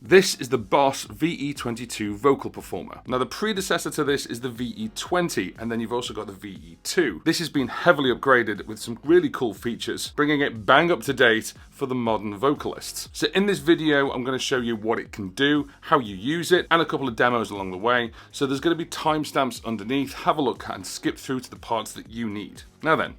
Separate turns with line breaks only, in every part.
This is the Boss VE-22 vocal performer. Now the predecessor to this is the VE-20, and then you've also got the VE-2. This has been heavily upgraded with some really cool features, bringing it bang up to date for the modern vocalists. So in this video, I'm going to show you what it can do, how you use it, and a couple of demos along the way. So there's going to be timestamps underneath. Have a look and skip through to the parts that you need. Now then,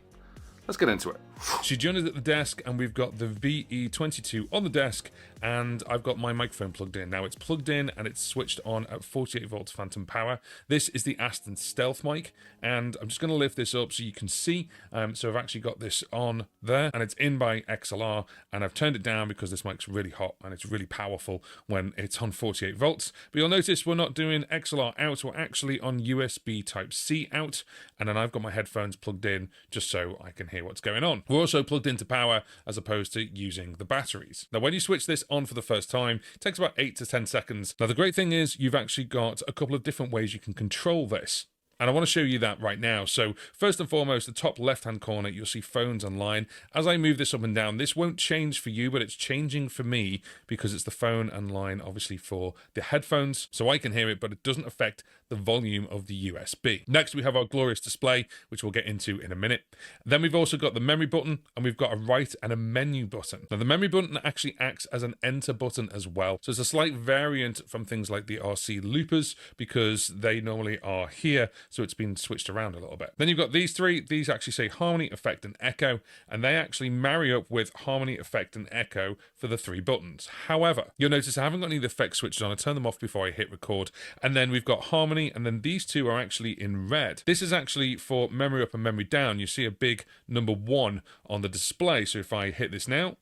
let's get into it.
She joined us at the desk, and we've got the VE-22 on the desk, and I've got my microphone plugged in. Now it's plugged in and it's switched on at 48 volts phantom power. This is the Aston Stealth mic, and I'm just going to lift this up so you can see. So I've actually got this on there, and it's in by XLR, and I've turned it down because this mic's really hot and it's really powerful when it's on 48 volts. But you'll notice we're not doing XLR out, we're actually on USB Type-C out, and then I've got my headphones plugged in just so I can hear what's going on. We're also plugged into power as opposed to using the batteries. Now when you switch this on for the first time, it takes about 8 to 10 seconds. Now the great thing is you've actually got a couple of different ways you can control this. And I want to show you that right now. So first and foremost, the top left-hand corner, you'll see phones online. As I move this up and down, this won't change for you, but it's changing for me because it's the phone and line, obviously, for the headphones. So I can hear it, but it doesn't affect the volume of the USB. Next, we have our glorious display, which we'll get into in a minute. Then we've also got the memory button, and we've got a right and a menu button. Now, the memory button actually acts as an enter button as well. So it's a slight variant from things like the RC loopers because they normally are here. So it's been switched around a little bit. Then you've got these three. These actually say harmony, effect, and echo, and they actually marry up with harmony, effect, and echo for the three buttons. However, you'll notice I haven't got any of the effects switched on. I turn them off before I hit record. And then we've got harmony, and then these two are actually in red. This is actually for memory up and memory down. You see a big number 1 on the display. So if I hit this now,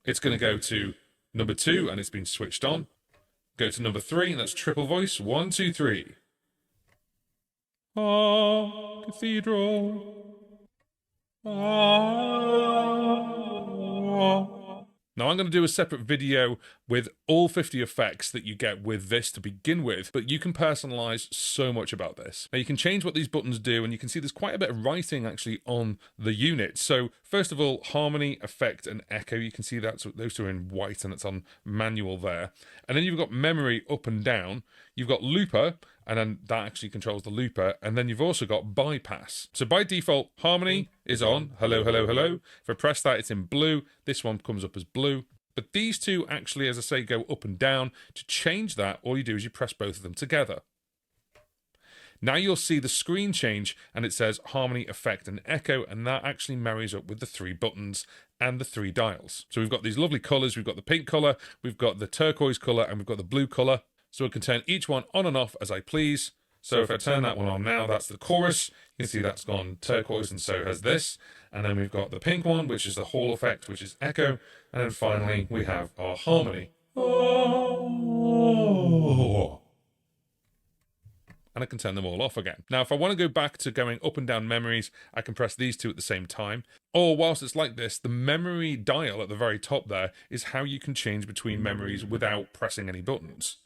it's going to go to number 2, and it's been switched on. Go to number 3, and that's triple voice. 1, 2, 3. Ah, cathedral. Ah. Now I'm going to do a separate video with all 50 effects that you get with this to begin with, but you can personalize so much about this. Now you can change what these buttons do, and you can see there's quite a bit of writing actually on the unit. So first of all, harmony, effect, and echo. You can see that those two are in white, and it's on manual there. And then you've got memory up and down. You've got looper, and then that actually controls the looper. And then you've also got bypass. So by default, harmony is on. Hello, hello, hello. If I press that, it's in blue. This one comes up as blue. But these two actually, as I say, go up and down. To change that, all you do is you press both of them together. Now you'll see the screen change, and it says harmony, effect, and echo, and that actually marries up with the 3 buttons and the 3 dials. So we've got these lovely colours. We've got the pink colour, we've got the turquoise colour, and we've got the blue colour. So I can turn each one on and off as I please. So if I turn that one on now, that's the chorus. You can see that's gone turquoise, and so has this. And then we've got the pink one, which is the hall effect, which is echo. And then finally, we have our harmony. And I can turn them all off again. Now, if I want to go back to going up and down memories, I can press these two at the same time. Or whilst it's like this, the memory dial at the very top there is how you can change between memories without pressing any buttons.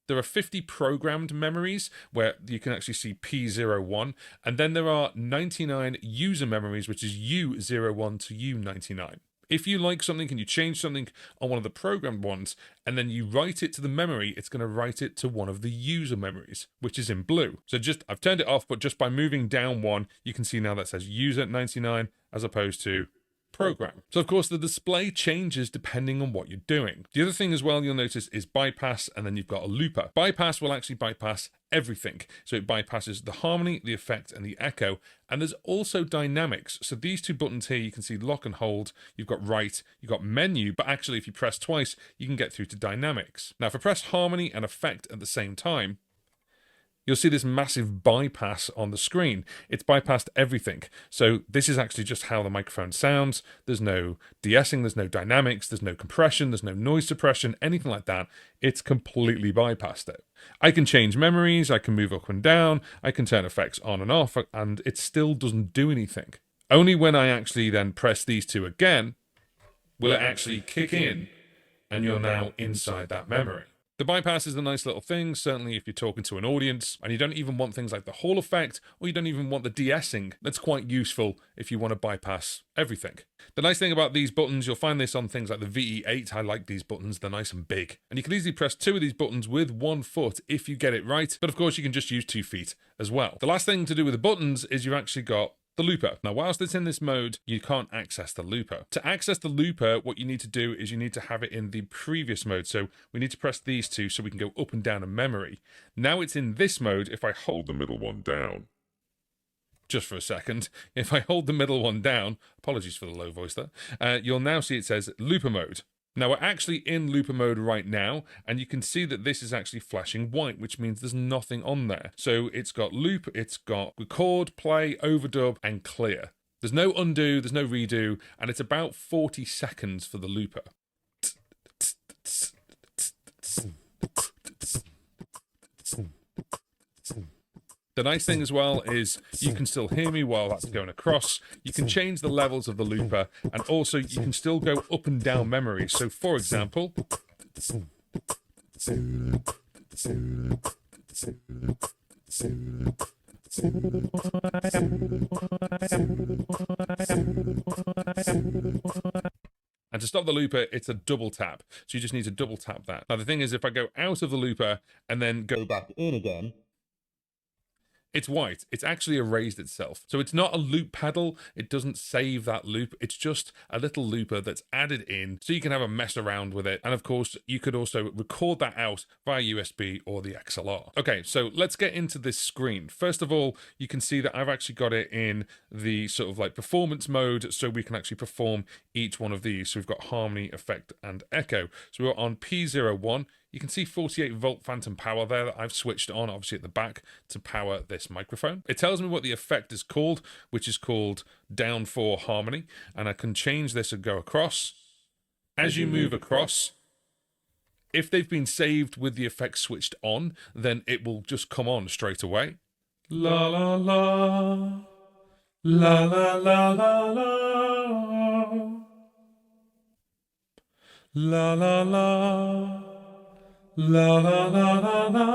There are 50 programmed memories where you can actually see P01, and then there are 99 user memories, which is U01 to U99. If you like something and you change something on one of the programmed ones, and then you write it to the memory, it's going to write it to one of the user memories, which is in blue. So I've turned it off, but just by moving down one, you can see now that says user 99 as opposed to program. So of course the display changes depending on what you're doing. The other thing as well you'll notice is bypass, and then you've got a looper. Bypass will actually bypass everything. So it bypasses the harmony, the effect, and the echo. And there's also dynamics. So these 2 buttons here, you can see lock and hold. You've got right, you've got menu, but actually if you press twice, you can get through to dynamics. Now if I press harmony and effect at the same time, you'll see this massive bypass on the screen. It's bypassed everything. So this is actually just how the microphone sounds. There's no de-essing, there's no dynamics, there's no compression, there's no noise suppression, anything like that. It's completely bypassed it. I can change memories, I can move up and down, I can turn effects on and off, and it still doesn't do anything. Only when I actually then press these 2 again, will it actually kick in, and you're now inside that memory. The bypass is a nice little thing, certainly if you're talking to an audience and you don't even want things like the Hall effect, or you don't even want the de-essing. That's quite useful if you want to bypass everything. The nice thing about these buttons, you'll find this on things like the VE-8. I like these buttons, they're nice and big. And you can easily press 2 of these buttons with 1 foot if you get it right, but of course you can just use 2 feet as well. The last thing to do with the buttons is you've actually got the looper. Now, whilst it's in this mode, you can't access the looper. To access the looper, what you need to do is you need to have it in the previous mode. So we need to press these two so we can go up and down in memory. Now it's in this mode. If I hold the middle one down, just for a second, if I hold the middle one down, apologies for the low voice there, you'll now see it says looper mode. Now we're actually in looper mode right now, and you can see that this is actually flashing white, which means there's nothing on there. So it's got loop, it's got record, play, overdub, and clear. There's no undo, there's no redo, and it's about 40 seconds for the looper. The nice thing as well is you can still hear me while that's going across. You can change the levels of the looper, and also you can still go up and down memory. So for example, and to stop the looper, it's a double tap. So you just need to double tap that. Now the thing is, if I go out of the looper and then go back in again, it's white. It's actually erased itself. So it's not a loop pedal. It doesn't save that loop. It's just a little looper that's added in so you can have a mess around with it. And of course, you could also record that out via USB or the XLR. Okay, so let's get into this screen. First of all, you can see that I've actually got it in the sort of like performance mode, so we can actually perform each one of these. So we've got harmony, effect, and echo. So we're on P01. You can see 48 volt phantom power there that I've switched on, obviously at the back, to power this microphone. It tells me what the effect is called, which is called down 4 harmony, and I can change this and go across. As you move across, if they've been saved with the effect switched on, then it will just come on straight away. La la la, la la la la la, la la la. La la la la la.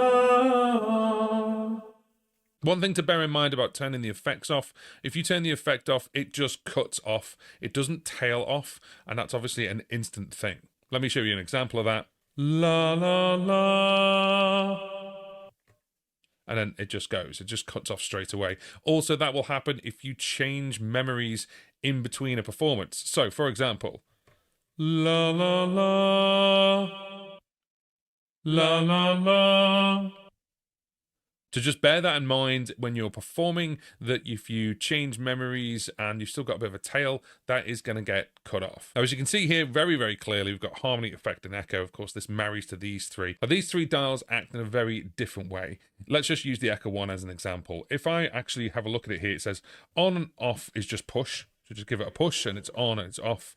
One thing to bear in mind about turning the effects off, if you turn the effect off, it just cuts off. It doesn't tail off, and that's obviously an instant thing. Let me show you an example of that. La la la. And then it just goes. It just cuts off straight away. Also, that will happen if you change memories in between a performance. So, for example, la la la. La la la. So just bear that in mind when you're performing, that if you change memories and you've still got a bit of a tail, that is going to get cut off. Now, as you can see here, very, very clearly, we've got harmony, effect, and echo. Of course, this marries to these three. But these three dials act in a very different way. Let's just use the echo one as an example. If I actually have a look at it here, it says on and off is just push. So just give it a push and it's on and it's off.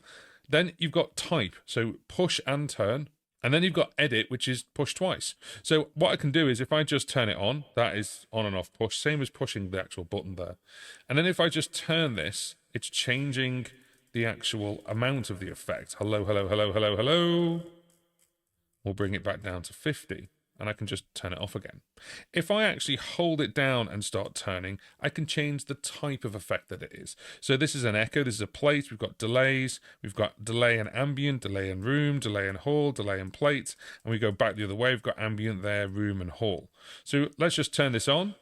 Then you've got type. So push and turn. And then you've got edit, which is push twice. So what I can do is if I just turn it on, that is on and off push, same as pushing the actual button there. And then if I just turn this, it's changing the actual amount of the effect. Hello, hello, hello, hello, hello. We'll bring it back down to 50. And I can just turn it off again. If I actually hold it down and start turning, I can change the type of effect that it is. So this is an echo, this is a plate, we've got delays, we've got delay and ambient, delay and room, delay and hall, delay and plate, and we go back the other way, we've got ambient there, room and hall. So let's just turn this on,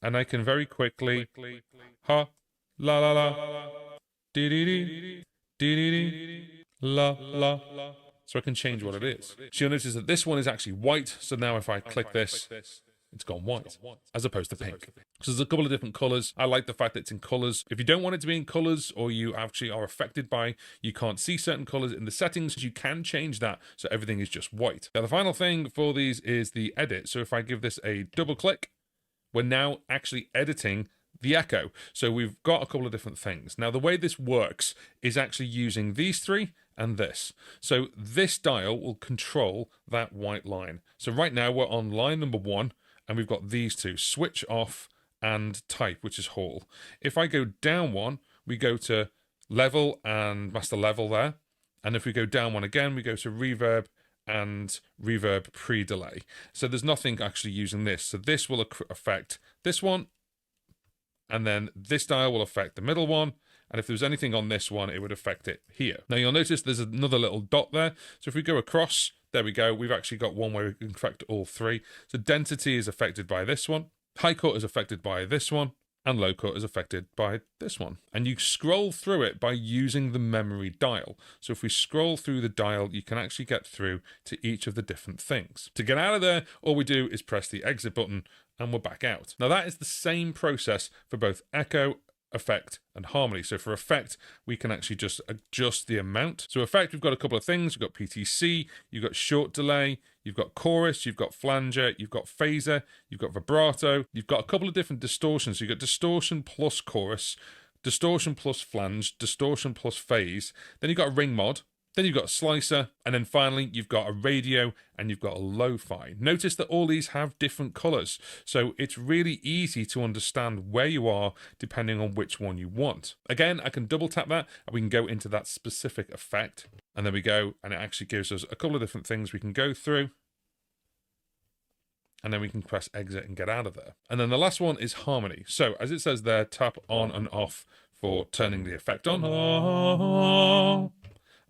and I can very quickly, ha, la la la, dee dee dee, dee dee dee, la la. So I can change what it is. So you'll notice that this one is actually white. So now if I click this, it's gone white as opposed to pink. So there's a couple of different colors. I like the fact that it's in colors. If you don't want it to be in colors, or you actually are affected by, you can't see certain colors in the settings, you can change that so everything is just white. Now the final thing for these is the edit. So if I give this a double click, we're now actually editing the echo. So we've got a couple of different things. Now the way this works is actually using these three and this. So this dial will control that white line. So right now we're on line number 1, and we've got these two, switch off and type, which is hall. If I go down one, we go to level and master level there. And if we go down one again, we go to reverb and reverb pre-delay. So there's nothing actually using this. So this will affect this one, and then this dial will affect the middle one. And if there was anything on this one, it would affect it here. Now you'll notice there's another little dot there. So if we go across, there we go. We've actually got one where we can affect all three. So density is affected by this one. High cut is affected by this one. And low cut is affected by this one. And you scroll through it by using the memory dial. So if we scroll through the dial, you can actually get through to each of the different things. To get out of there, all we do is press the exit button and we're back out. Now that is the same process for both echo, effect and harmony. So for effect, we can actually just adjust the amount. So effect, we've got a couple of things. We've got PTC, you've got short delay, you've got chorus, you've got flanger, you've got phaser, you've got vibrato, you've got a couple of different distortions. So you've got distortion plus chorus, distortion plus flange, distortion plus phase. Then you've got a ring mod. Then you've got a slicer, and then finally you've got a radio and you've got a lo-fi. Notice that all these have different colors, so it's really easy to understand where you are depending on which one you want. Again, I can double tap that and we can go into that specific effect, and there we go, and it actually gives us a couple of different things we can go through, and then we can press exit and get out of there. And then the last one is harmony. So as it says there, tap on and off for turning the effect on.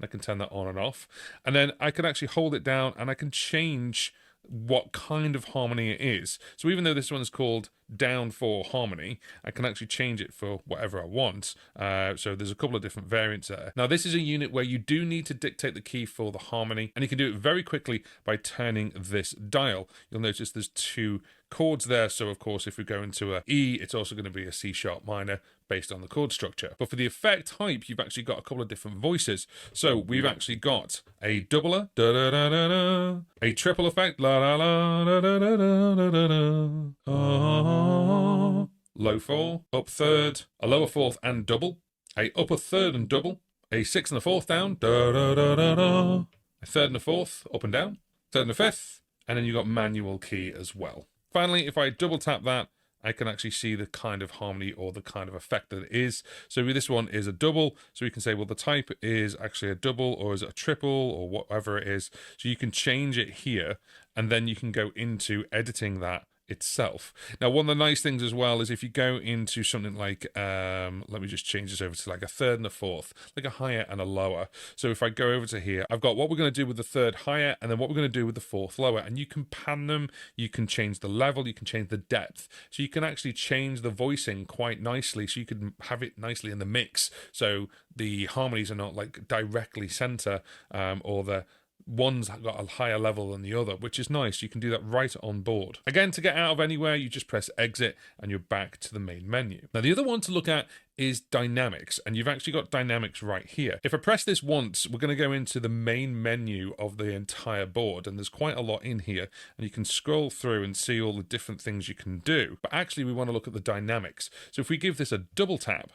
I can turn that on and off. And then I can actually hold it down and I can change what kind of harmony it is. So even though this one's called down for harmony, I can actually change it for whatever I want. So there's a couple of different variants there. Now this is a unit where you do need to dictate the key for the harmony, and you can do it very quickly by turning this dial. You'll notice there's two chords there. So of course, if we go into a E, it's also going to be a C sharp minor based on the chord structure. But for the effect type, you've actually got a couple of different voices. So we've actually got a doubler, da da da da da, a triple effect, la la la da da da da da da, low four, up third, a lower fourth and double, a upper third and double, a sixth and a fourth down, da da da da da, a third and a fourth, up and down, third and a fifth, and then you've got manual key as well. Finally, if I double tap that, I can actually see the kind of harmony or the kind of effect that it is. So this one is a double. So we can say, well, the type is actually a double, or is it a triple, or whatever it is. So you can change it here, and then you can go into editing that itself. Now, one of the nice things as well is if you go into something like, let me just change this over to like a third and a fourth, like a higher and a lower. So if I go over to here, I've got what we're going to do with the third higher and then what we're going to do with the fourth lower, and you can pan them, you can change the level, you can change the depth. So you can actually change the voicing quite nicely, so you can have it nicely in the mix. So the harmonies are not like directly center, or the one's got a higher level than the other, which is nice. You can do that right on board. Again, to get out of anywhere, you just press exit and you're back to the main menu. Now, the other one to look at is dynamics, and you've actually got dynamics right here. If I press this once, we're going to go into the main menu of the entire board, and there's quite a lot in here, and you can scroll through and see all the different things you can do. But actually, we want to look at the dynamics. So if we give this a double tap,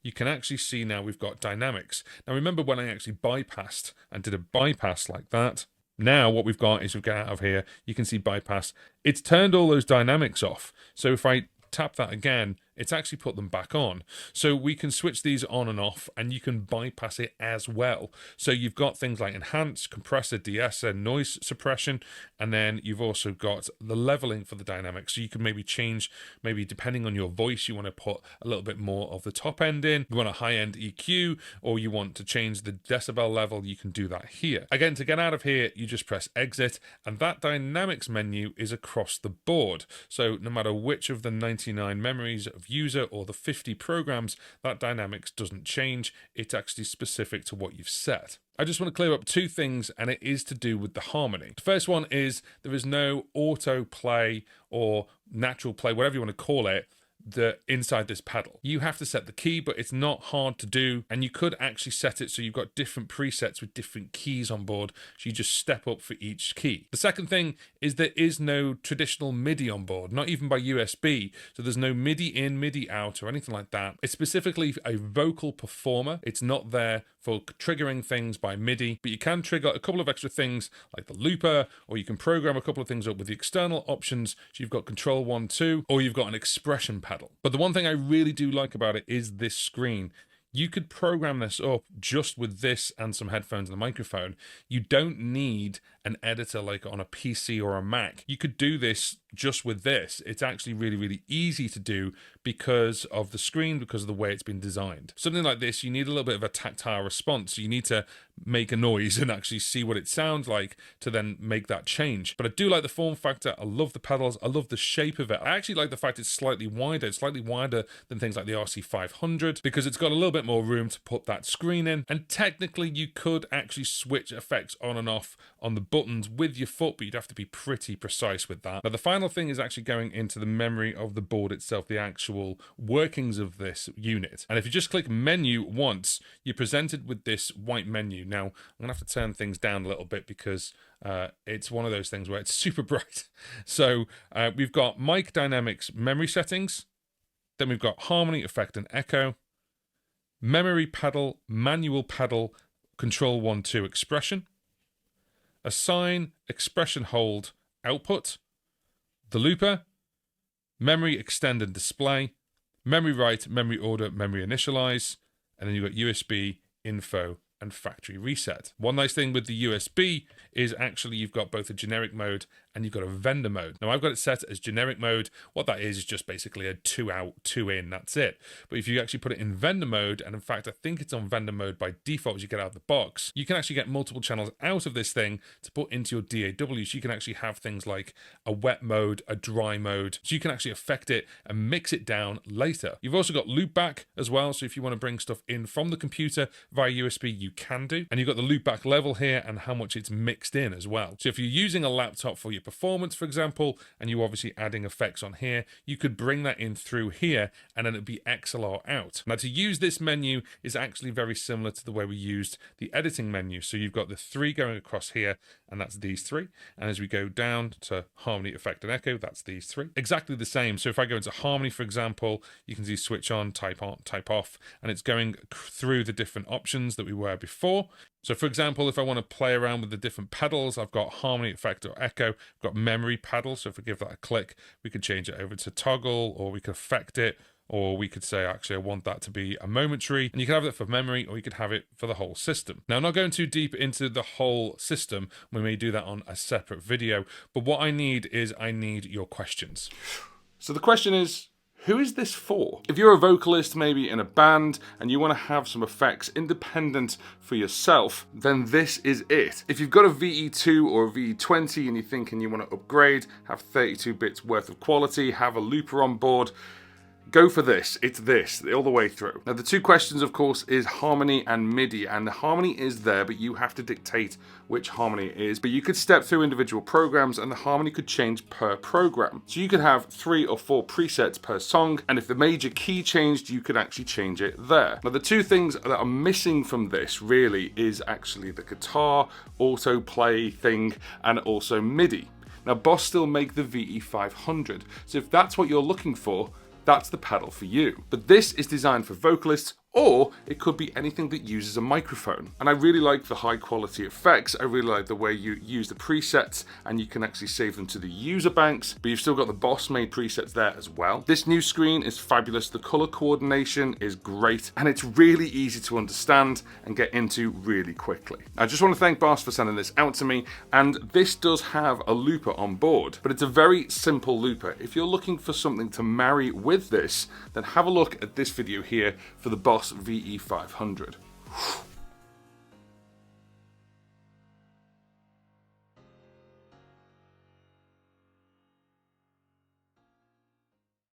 you can actually see now we've got dynamics. Now remember when I actually bypassed and did a bypass like that? Now what we've got is we get out of here, you can see bypass. It's turned all those dynamics off. So if I tap that again, it's actually put them back on. So we can switch these on and off, and you can bypass it as well. So you've got things like enhance, compressor, de-esser, noise suppression, and then you've also got the leveling for the dynamics. So you can maybe change, maybe depending on your voice, you want to put a little bit more of the top end in, you want a high end EQ, or you want to change the decibel level, you can do that here. Again, to get out of here, you just press exit, and that dynamics menu is across the board. So no matter which of the 99 memories of user or the 50 programs, that dynamics doesn't change. It's actually specific to what you've set. I just want to clear up two things, and it is to do with the harmony. The first one is there is no auto play or natural play, whatever you want to call it, inside this pedal. You have to set the key, but it's not hard to do, and you could actually set it so you've got different presets with different keys on board, so you just step up for each key. The second thing is there is no traditional MIDI on board, not even by USB, so there's no MIDI in, MIDI out, or anything like that. It's specifically a vocal performer. It's not there for triggering things by MIDI, but you can trigger a couple of extra things like the looper, or you can program a couple of things up with the external options. So you've got control 1, 2, or you've got an expression pedal. But the one thing I really do like about it is this screen. You could program this up just with this and some headphones and a microphone. You don't need an editor like on a PC or a Mac. You could do this just with this. It's actually really, really easy to do because of the screen, because of the way it's been designed. Something like this, you need a little bit of a tactile response. You need to make a noise and actually see what it sounds like to then make that change. But I do like the form factor. I love the pedals. I love the shape of it. I actually like the fact it's slightly wider. It's slightly wider than things like the RC500 because it's got a little bit more room to put that screen in. And technically you could actually switch effects on and off on the buttons with your foot, but you'd have to be pretty precise with that. Now the final thing is actually going into the memory of the board itself, the actual workings of this unit. And if you just click menu once, you're presented with this white menu. Now I'm gonna have to turn things down a little bit because it's one of those things where it's super bright. So we've got mic dynamics memory settings, then we've got harmony, effect and echo, memory pedal, manual pedal, control 1-2 expression, assign, expression hold, output, the looper, memory extend and display, memory write, memory order, memory initialize, and then you've got USB, info, and factory reset. One nice thing with the USB is actually you've got both a generic mode and you've got a vendor mode. Now I've got it set as generic mode. What that is just basically a 2 out, 2 in, that's it. But if you actually put it in vendor mode, and in fact I think it's on vendor mode by default as you get out of the box, you can actually get multiple channels out of this thing to put into your DAW. So you can actually have things like a wet mode, a dry mode, so you can actually affect it and mix it down later. You've also got loopback as well, so if you want to bring stuff in from the computer via USB, you can do. And you've got the loopback level here and how much it's mixed in as well. So if you're using a laptop for your performance, for example, and you're obviously adding effects on here, you could bring that in through here and then it'd be XLR out. Now to use this menu is actually very similar to the way we used the editing menu. So you've got the 3 going across here, and that's these 3. And as we go down to harmony, effect and echo, that's these 3. Exactly the same. So if I go into harmony, for example, you can see switch on, type off, and it's going through the different options that we were before. So for example, if I want to play around with the different pedals, I've got harmony, effect or echo, I've got memory pedal. So if I give that a click, we could change it over to toggle, or we could affect it, or we could say, actually, I want that to be a momentary. And you can have it for memory, or you could have it for the whole system. Now, I'm not going too deep into the whole system. We may do that on a separate video. But what I need is I need your questions.
So the question is, who is this for? If you're a vocalist, maybe in a band, and you want to have some effects independent for yourself, then this is it. If you've got a VE-2 or a VE-20 and you're thinking you want to upgrade, have 32 bits worth of quality, have a looper on board, go for this. It's this all the way through. Now the 2 questions, of course, is harmony and MIDI, and the harmony is there, but you have to dictate which harmony it is. But you could step through individual programs and the harmony could change per program. So you could have 3 or 4 presets per song, and if the major key changed, you could actually change it there. Now the 2 things that are missing from this really is actually the guitar, autoplay thing, and also MIDI. Now Boss still make the VE-500, so if that's what you're looking for, that's the pedal for you. But this is designed for vocalists, or it could be anything that uses a microphone. And I really like the high quality effects. I really like the way you use the presets and you can actually save them to the user banks, but you've still got the Boss made presets there as well. This new screen is fabulous. The color coordination is great and it's really easy to understand and get into really quickly. I just want to thank Boss for sending this out to me, and this does have a looper on board, but it's a very simple looper. If you're looking for something to marry with this, then have a look at this video here for the Boss VE-500.